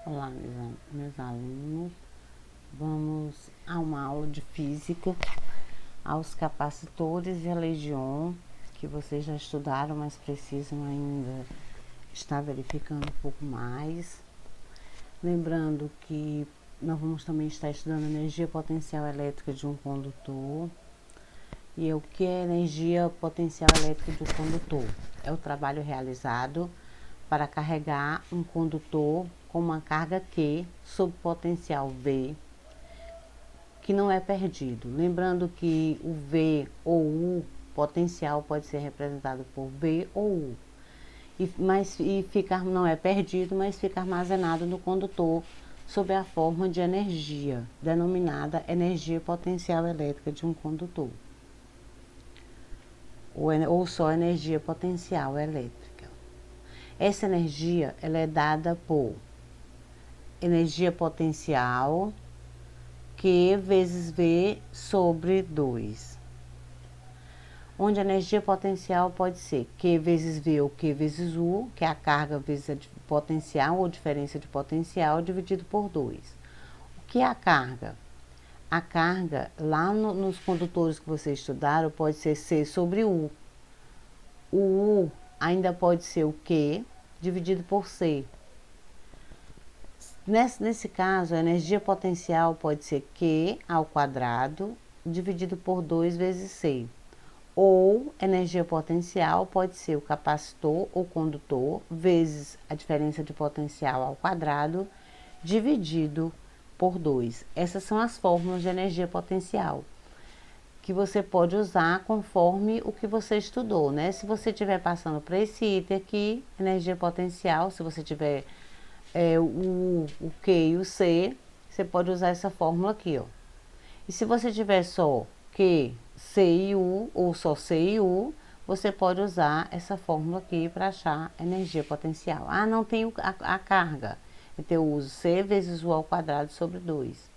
Olá, meus alunos. Vamos a uma aula de física, aos capacitores e a legião, que vocês já estudaram, mas precisam ainda estar verificando um pouco mais. Lembrando que nós vamos também estar estudando energia potencial elétrica de um condutor. E o que é energia potencial elétrica de um condutor? É o trabalho realizado para carregar um condutor com uma carga Q sob potencial V, que não é perdido. Lembrando que o V ou U potencial pode ser representado por V ou U. Não é perdido, mas fica armazenado no condutor sob a forma de energia, denominada energia potencial elétrica de um condutor. Ou só energia potencial elétrica. Essa energia ela é dada por energia potencial Q vezes V sobre 2. Onde a energia potencial pode ser Q vezes V ou Q vezes U, que é a carga vezes a potencial ou diferença de potencial, dividido por 2. O que é a carga? A carga, lá nos condutores que vocês estudaram, pode ser C sobre U. O U ainda pode ser o Q dividido por C. Nesse caso, a energia potencial pode ser Q ao quadrado dividido por 2 vezes C. Ou energia potencial pode ser o capacitor ou condutor vezes a diferença de potencial ao quadrado dividido por 2. Essas são as fórmulas de energia potencial que você pode usar conforme o que você estudou, né? Se você estiver passando para esse item aqui, energia potencial, se você tiver o Q e o C, você pode usar essa fórmula aqui, ó. E se você tiver só Q, C e U, ou só C e U, você pode usar essa fórmula aqui para achar energia potencial. Ah, não tenho a carga. Então eu uso C vezes U ao quadrado sobre 2.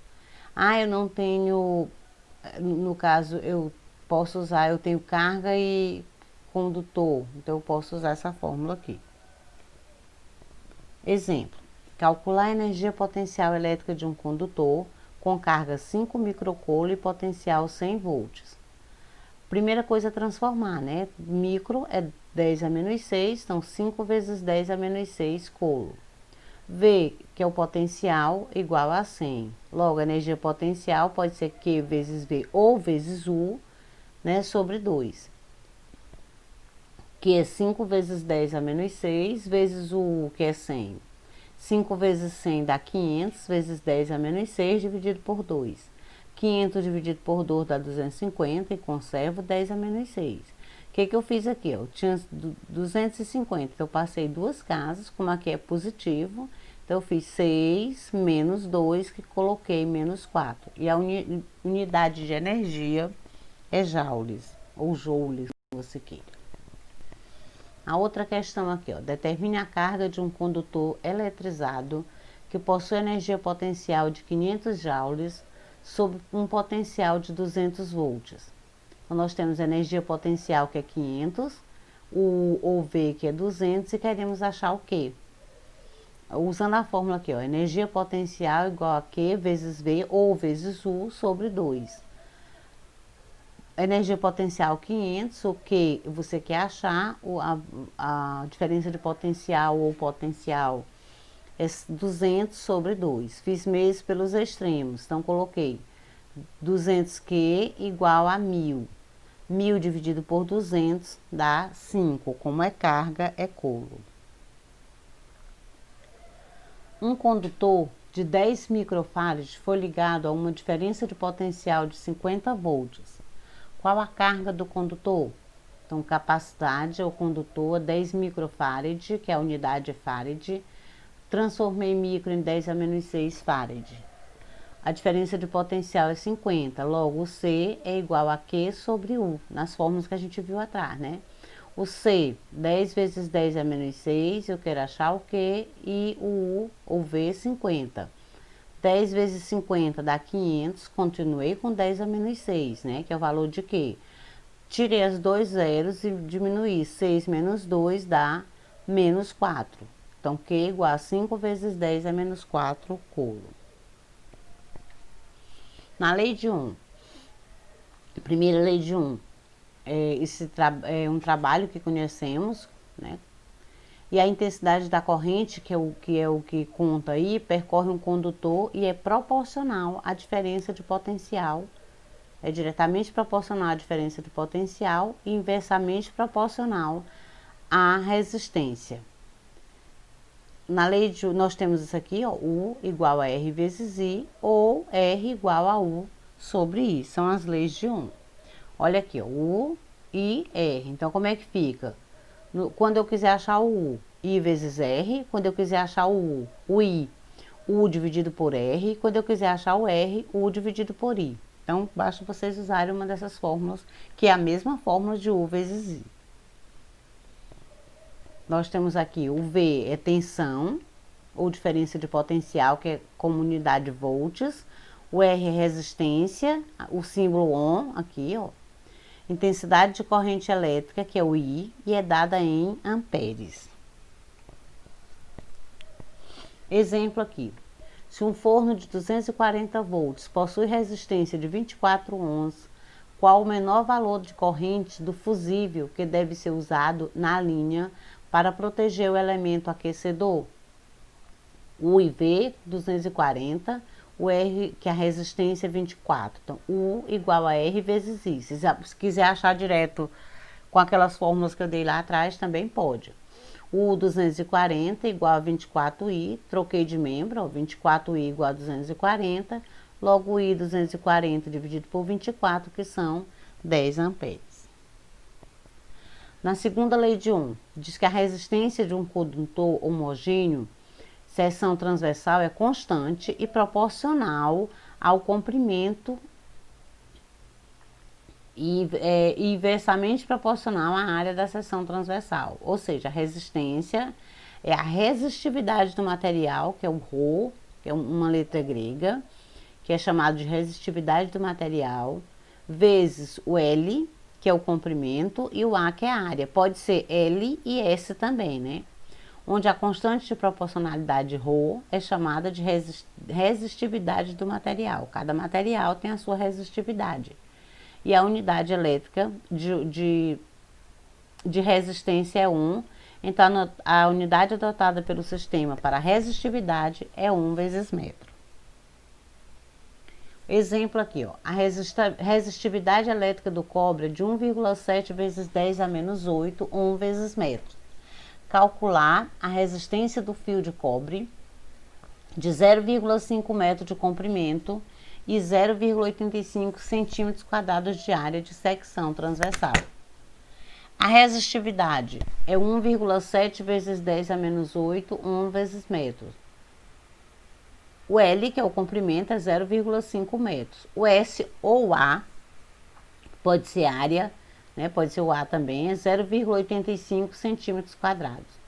Ah, eu não tenho, no caso, eu posso usar, eu tenho carga e condutor, então eu posso usar essa fórmula aqui. Exemplo: calcular a energia potencial elétrica de um condutor com carga 5 microcoulomb e potencial 100 volts. Primeira coisa é transformar, né? Micro é 10 a menos 6, então 5 vezes 10 a menos 6 coulomb. V, que é o potencial, igual a 100. Logo, a energia potencial pode ser Q vezes V ou vezes U, né, sobre 2. Que é 5 vezes 10 a menos 6, vezes o U, que é 100. 5 vezes 100 dá 500, vezes 10 a menos 6, dividido por 2. 500 dividido por 2 dá 250 e conservo 10 a menos 6. O que eu fiz aqui? Eu tinha 250, então eu passei duas casas, como aqui é positivo, então eu fiz 6 menos 2, que coloquei menos 4. E a unidade de energia é joules, ou joules, se você queira. A outra questão aqui, ó, determine a carga de um condutor eletrizado que possui energia potencial de 500 joules sob um potencial de 200 volts. Então, nós temos energia potencial que é 500, o V que é 200 e queremos achar o Q. Usando a fórmula aqui, ó, energia potencial igual a Q vezes V ou vezes U sobre 2. Energia potencial 500, o que você quer achar, a diferença de potencial ou potencial é 200 sobre 2. Fiz meses pelos extremos, então coloquei 200Q igual a 1000. 1000 dividido por 200 dá 5, como é carga, é coulomb. Um condutor de 10 microfarads foi ligado a uma diferença de potencial de 50 volts. Qual a carga do condutor? Então, capacidade ou condutor 10 microfarad, que é a unidade farad. Transformei micro em 10 a menos 6 farad. A diferença de potencial é 50, logo o C é igual a Q sobre U, nas fórmulas que a gente viu atrás, né? O C, 10 vezes 10 a menos 6, eu quero achar o Q, e o U, ou V, 50. 10 vezes 50 dá 500, continuei com 10 a menos 6, né? Que é o valor de Q. Tirei as dois zeros e diminuí. 6 menos 2 dá menos 4. Então, Q igual a 5 vezes 10 a menos 4 coulomb. Na lei de Ohm, primeira lei de Ohm, é um trabalho que conhecemos, né? E a intensidade da corrente, que é o que conta aí, percorre um condutor e é proporcional à diferença de potencial. É diretamente proporcional à diferença de potencial e inversamente proporcional à resistência. Na lei de nós temos isso aqui, ó, U igual a R vezes I, ou R igual a U sobre I. São as leis de Ohm. Olha aqui, ó, U, I, R. Então, como é que fica? Quando eu quiser achar o U, I vezes R. Quando eu quiser achar o I, U dividido por R. Quando eu quiser achar o R, U dividido por I. Então, basta vocês usarem uma dessas fórmulas, que é a mesma fórmula de U vezes I. Nós temos aqui o V é tensão, ou diferença de potencial, que é como unidade de volts. O R é resistência, o símbolo Ohm, aqui, ó. Intensidade de corrente elétrica, que é o I, e é dada em amperes. Exemplo aqui. Se um forno de 240 volts possui resistência de 24 ohms, qual o menor valor de corrente do fusível que deve ser usado na linha para proteger o elemento aquecedor? U e V, 240, o R, que é a resistência, 24. Então, U igual a R vezes I. Se quiser achar direto com aquelas fórmulas que eu dei lá atrás, também pode. U 240 igual a 24I, troquei de membro, ó, 24I igual a 240, logo I 240 dividido por 24, que são 10 amperes. Na segunda lei de Ohm, diz que a resistência de um condutor homogêneo, seção transversal, é constante e proporcional ao comprimento e inversamente proporcional à área da seção transversal. Ou seja, a resistência é a resistividade do material, que é o Rho, que é uma letra grega, que é chamado de resistividade do material, vezes o L, que é o comprimento, e o A, que é a área. Pode ser L e S também, né? Onde a constante de proporcionalidade Rho é chamada de resistividade do material. Cada material tem a sua resistividade. E a unidade elétrica de resistência é Ohm. Então, a unidade adotada pelo sistema para resistividade é Ohm vezes metro. Exemplo aqui, ó, a resistividade elétrica do cobre é de 1,7 vezes 10 a menos 8 Ohm vezes metro. Calcular a resistência do fio de cobre de 0,5 metro de comprimento e 0,85 centímetros quadrados de área de secção transversal. A resistividade é 1,7 vezes 10 a menos 8 Ohm vezes metro. O L, que é o comprimento, é 0,5 metros. O S ou o A, pode ser área, né? Pode ser o A também, é 0,85 centímetros quadrados.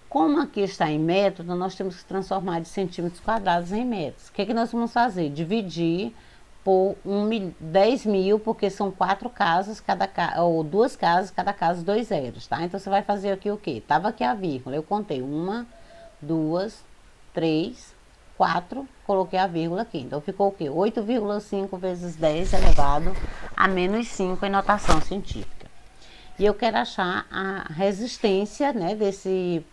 Como aqui está em metro, então nós temos que transformar de centímetros quadrados em metros. O que nós vamos fazer? Dividir por 10 mil, porque são 4 casas, ou 2 casas, cada casa 2 zeros, tá? Então, você vai fazer aqui o quê? Tava aqui a vírgula, eu contei 1, 2, 3, 4, coloquei a vírgula aqui. Então, ficou o quê? 8,5 vezes 10 elevado a menos 5 em notação científica. E eu quero achar a resistência, né, desse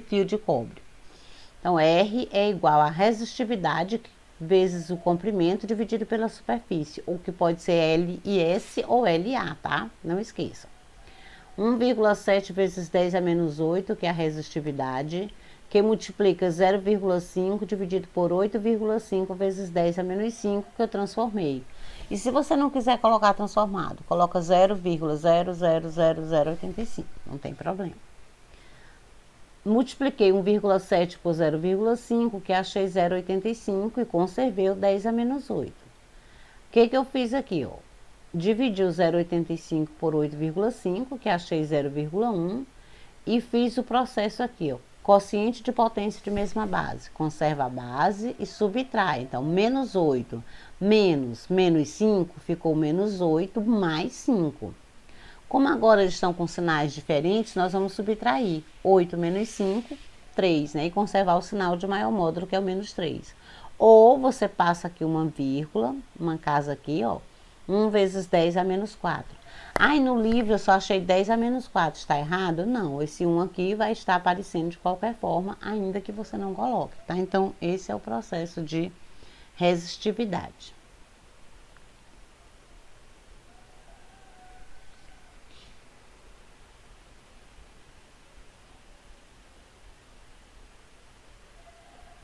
fio de cobre. Então, R é igual a resistividade vezes o comprimento dividido pela superfície, ou que pode ser L e S ou LA, tá? Não esqueçam. 1,7 vezes 10 a menos 8, que é a resistividade, que multiplica 0,5 dividido por 8,5 vezes 10 a menos 5, que eu transformei. E se você não quiser colocar transformado, coloca 0,0000085, não tem problema. Multipliquei 1,7 por 0,5, que achei 0,85 e conservei o 10 a menos 8. O que eu fiz aqui, ó? Dividi o 0,85 por 8,5, que achei 0,1, e fiz o processo aqui, ó. Quociente de potência de mesma base. Conserva a base e subtrai. Então, menos 8 menos 5 ficou menos 8 mais 5. Como agora eles estão com sinais diferentes, nós vamos subtrair 8 menos 5, 3, né? E conservar o sinal de maior módulo, que é o menos 3. Ou você passa aqui uma vírgula, uma casa aqui, ó. 1 vezes 10 a menos 4. Ai, no livro eu só achei 10 a menos 4. Está errado? Não, esse 1 aqui vai estar aparecendo de qualquer forma, ainda que você não coloque, tá? Então, esse é o processo de resistividade.